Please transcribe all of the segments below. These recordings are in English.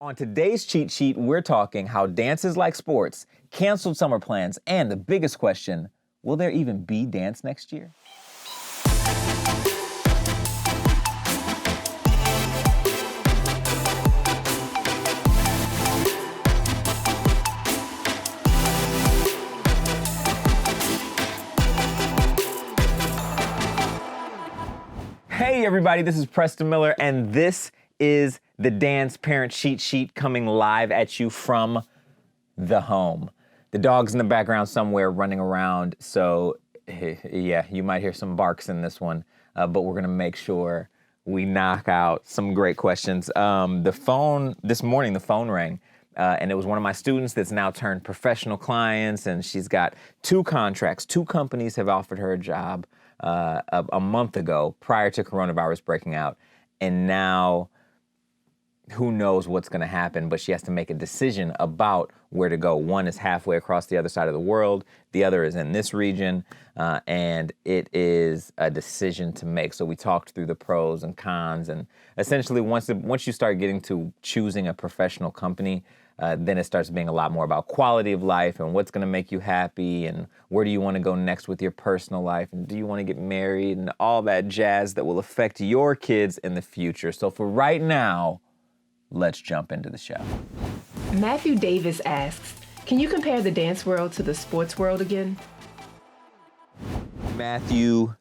On today's cheat sheet, we're talking how dance is like sports, canceled summer plans, and the biggest question, will there even be dance next year? Hey everybody, this is Preston Miller, and this is the Dance Parent Cheat Sheet coming live at you from the home. The dog's in the background somewhere running around, so yeah, you might hear some barks in this one, but we're gonna make sure we knock out some great questions. This morning the phone rang, and it was one of my students that's now turned professional clients, and she's got 2 contracts. 2 companies have offered her a job a month ago prior to coronavirus breaking out, and now who knows what's going to happen, but she has to make a decision about where to go. One is halfway across the other side of the world. The other is in this region, and it is a decision to make. So we talked through the pros and cons, and essentially once you start getting to choosing a professional company, then it starts being a lot more about quality of life and what's going to make you happy and where do you want to go next with your personal life and do you want to get married and all that jazz that will affect your kids in the future. So for right now, let's jump into the show. Matthew Davis asks, can you compare the dance world to the sports world again? Matthew,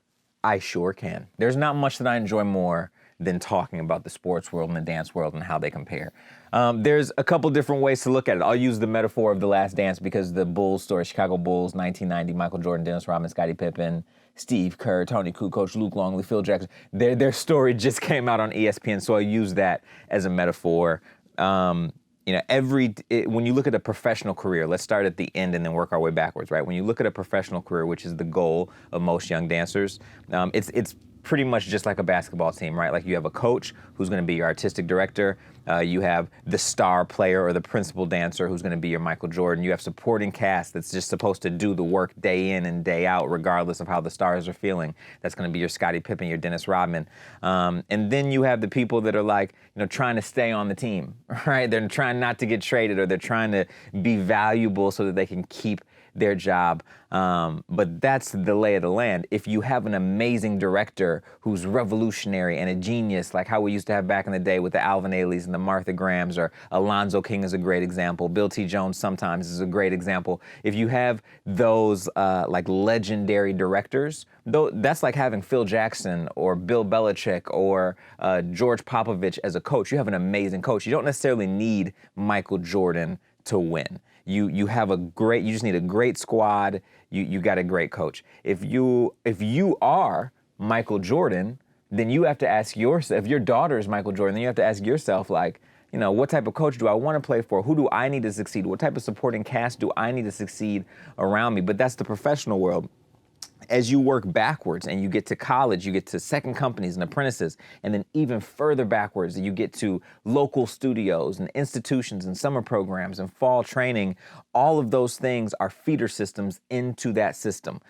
I sure can. There's not much that I enjoy more than talking about the sports world and the dance world and how they compare. There's a couple different ways to look at it. I'll use the metaphor of The Last Dance because the Bulls story, Chicago Bulls, 1990, Michael Jordan, Dennis Rodman, Scottie Pippen, Steve Kerr, Tony Kukoc, Luke Longley, Phil Jackson, their story just came out on ESPN, so I use that as a metaphor. When you look at a professional career, let's start at the end and then work our way backwards, right? When you look at a professional career, which is the goal of most young dancers, it's pretty much just like a basketball team, right? Like you have a coach who's going to be your artistic director. You have the star player or the principal dancer who's going to be your Michael Jordan. You have supporting cast that's just supposed to do the work day in and day out, regardless of how the stars are feeling. That's going to be your Scottie Pippen, your Dennis Rodman. And then you have the people that are like, trying to stay on the team, right? They're trying not to get traded or they're trying to be valuable so that they can keep their job. But that's the lay of the land. If you have an amazing director who's revolutionary and a genius, like how we used to have back in the day with the Alvin Ailey's and the Martha Grahams, or Alonzo King is a great example. Bill T. Jones sometimes is a great example. If you have those like legendary directors, that's like having Phil Jackson or Bill Belichick or George Popovich as a coach. You have an amazing coach. You don't necessarily need Michael Jordan to win. You just need a great squad. You got a great coach. If you are Michael Jordan, then you have to ask yourself, if your daughter is Michael Jordan, then you have to ask yourself, like, what type of coach do I want to play for? Who do I need to succeed? What type of supporting cast do I need to succeed around me? But that's the professional world. As you work backwards and you get to college, you get to second companies and apprentices, and then even further backwards, you get to local studios and institutions and summer programs and fall training. All of those things are feeder systems into that system.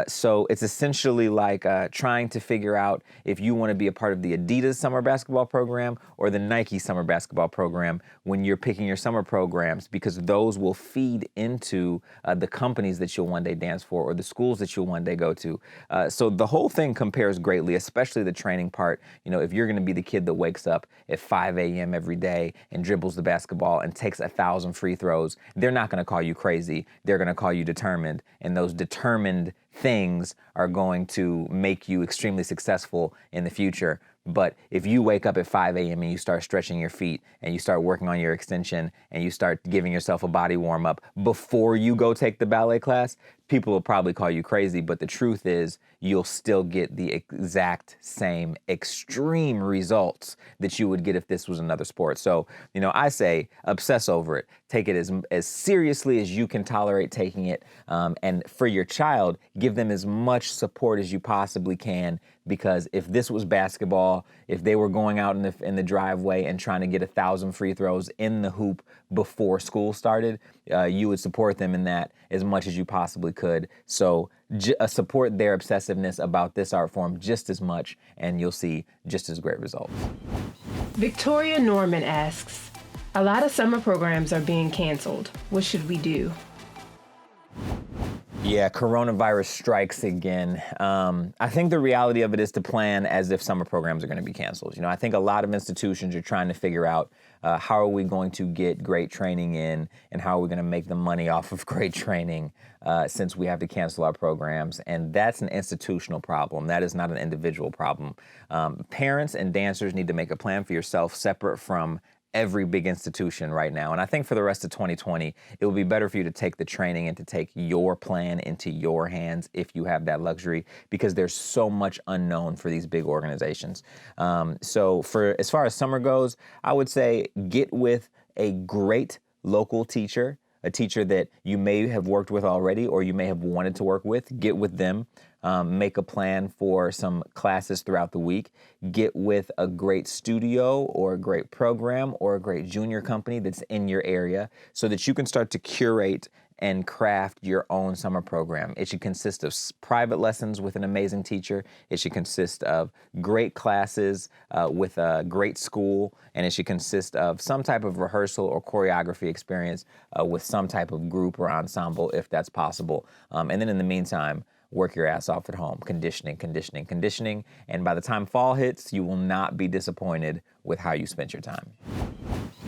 So it's essentially like trying to figure out if you want to be a part of the Adidas summer basketball program or the Nike summer basketball program when you're picking your summer programs, because those will feed into the companies that you'll one day dance for or the schools that you'll one day go to. So the whole thing compares greatly, especially the training part. If you're going to be the kid that wakes up at 5 a.m. every day and dribbles the basketball and takes 1,000 free throws, they're not going to call you crazy. They're going to call you determined. And those determined things are going to make you extremely successful in the future. But if you wake up at 5 a.m. and you start stretching your feet and you start working on your extension and you start giving yourself a body warm up before you go take the ballet class, people will probably call you crazy. But the truth is you'll still get the exact same extreme results that you would get if this was another sport. So, I say obsess over it. Take it as seriously as you can tolerate taking it. And for your child, give them as much support as you possibly can. Because if this was basketball, if they were going out in the driveway and trying to get 1,000 free throws in the hoop before school started, you would support them in that as much as you possibly could. So support their obsessiveness about this art form just as much, and you'll see just as great results. Victoria Norman asks, A lot of summer programs are being canceled. What should we do? Yeah, coronavirus strikes again. I think the reality of it is to plan as if summer programs are going to be canceled. I think a lot of institutions are trying to figure out how are we going to get great training in and how are we going to make the money off of great training since we have to cancel our programs. And that's an institutional problem. That is not an individual problem. Parents and dancers need to make a plan for yourself separate from every big institution right now. And I think for the rest of 2020, it would be better for you to take the training and to take your plan into your hands if you have that luxury, because there's so much unknown for these big organizations. So as far as summer goes, I would say get with a great local teacher, a teacher that you may have worked with already or you may have wanted to work with. Get with them. Make a plan for some classes throughout the week. Get with a great studio or a great program or a great junior company that's in your area so that you can start to curate and craft your own summer program. It should consist of private lessons with an amazing teacher. It should consist of great classes with a great school. And it should consist of some type of rehearsal or choreography experience with some type of group or ensemble if that's possible. And then in the meantime, work your ass off at home, conditioning. And by the time fall hits, you will not be disappointed with how you spent your time.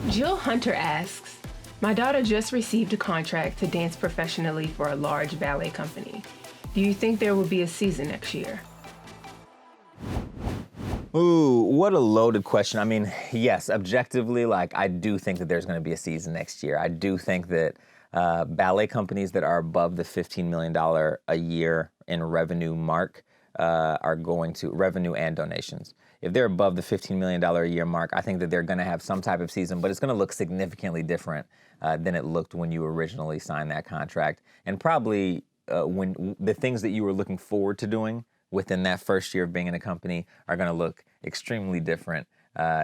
Jill Hunter asks, my daughter just received a contract to dance professionally for a large ballet company. Do you think there will be a season next year? Ooh, what a loaded question. I mean, yes, objectively, I do think that there's going to be a season next year. I do think that ballet companies that are above the $15 million a year in revenue mark are going to, revenue and donations. If they're above the $15 million a year mark, I think that they're going to have some type of season, but it's going to look significantly different than it looked when you originally signed that contract. And probably when the things that you were looking forward to doing within that first year of being in a company are going to look extremely different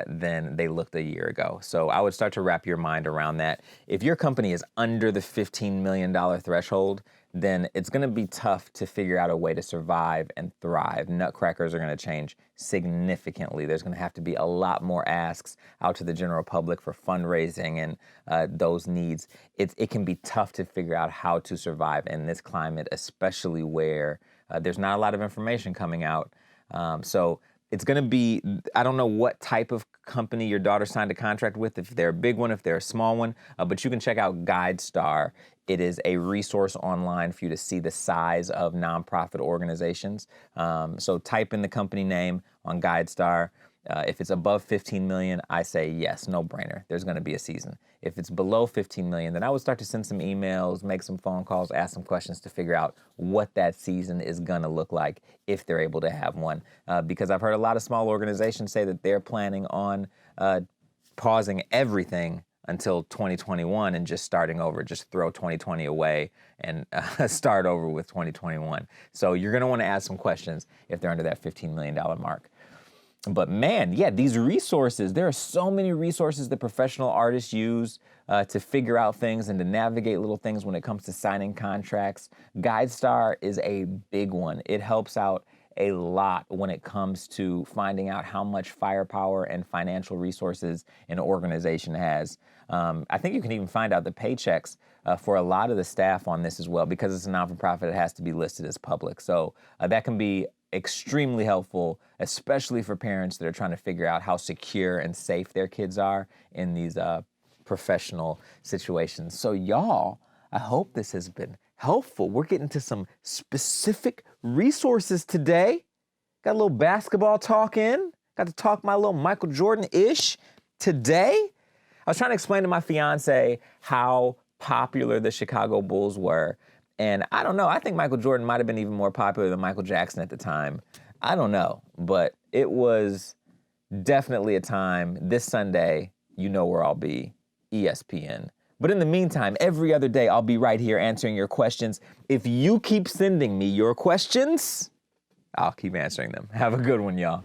than they looked a year ago. So I would start to wrap your mind around that. If your company is under the $15 million threshold, then it's going to be tough to figure out a way to survive and thrive. Nutcrackers are going to change significantly. There's going to have to be a lot more asks out to the general public for fundraising and those needs. It can be tough to figure out how to survive in this climate, especially where there's not a lot of information coming out. So it's going to be, I don't know what type of company your daughter signed a contract with, if they're a big one, if they're a small one, but you can check out GuideStar. It is a resource online for you to see the size of nonprofit organizations. So type in the company name on GuideStar. If it's above 15 million, I say yes, no brainer. There's going to be a season. If it's below 15 million, then I would start to send some emails, make some phone calls, ask some questions to figure out what that season is going to look like if they're able to have one. Because I've heard a lot of small organizations say that they're planning on pausing everything until 2021 and just starting over, just throw 2020 away and start over with 2021. So you're going to want to ask some questions if they're under that $15 million mark. But man, yeah, these resources, there are so many resources that professional artists use to figure out things and to navigate little things when it comes to signing contracts. GuideStar is a big one. It helps out a lot when it comes to finding out how much firepower and financial resources an organization has. I think you can even find out the paychecks for a lot of the staff on this as well. Because it's a non-for-profit, it has to be listed as public. So that can be extremely helpful, especially for parents that are trying to figure out how secure and safe their kids are in these professional situations. So y'all, I hope this has been helpful. We're getting to some specific resources today. Got a little basketball talk in. Got to talk my little Michael Jordan-ish today. I was trying to explain to my fiance how popular the Chicago Bulls were. And I don't know, I think Michael Jordan might have been even more popular than Michael Jackson at the time. I don't know, but it was definitely a time. This Sunday, you know where I'll be, ESPN. But in the meantime, every other day, I'll be right here answering your questions. If you keep sending me your questions, I'll keep answering them. Have a good one, y'all.